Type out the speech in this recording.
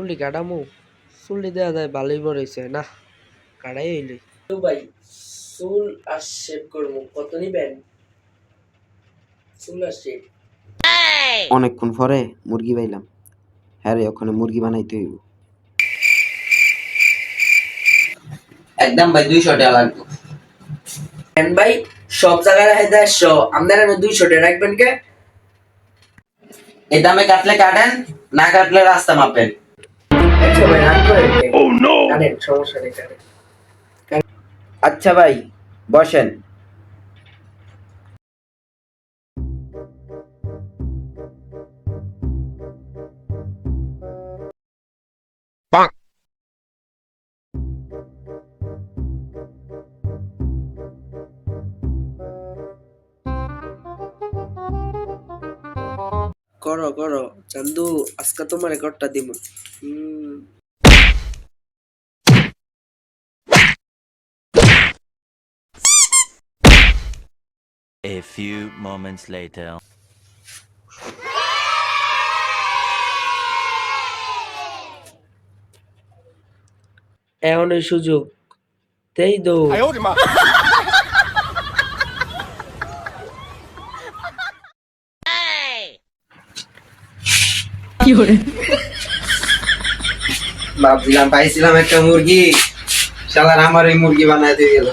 চুলটি কাটামু চুলটি দেওয়া যায় ভালোই বড়ইছে না কাটাই হইলি তো ভাই চুল আর শেভ করবো কত নিবেন চুল আর শেভ অনেকক্ষণ পরে মুরগি পাইলাম হ্যাঁ রে ওখানে মুরগি বানাইতে হইব একদম ভাই 200 টাকা লাগবে ভাই সব জায়গায় রাখে 150 আপনারা 200 টাকা রাখবেন কে এই দামে কাটলে কাটেন না কাটলে রাস্তা মাপেন আচ্ছা ভাই রান করে কাটেন সমস্যা নেই কাটেন আচ্ছা ভাই বসেন করো করো চান্দু আজকে তোমার রেকর্ডটা দিব A few moments later. এখন এই সুযোগ তেই দো ভাবছিলাম পাইছিলাম একটা মুরগি শালার আমার এই মুরগি বানায় দিয়ে গেল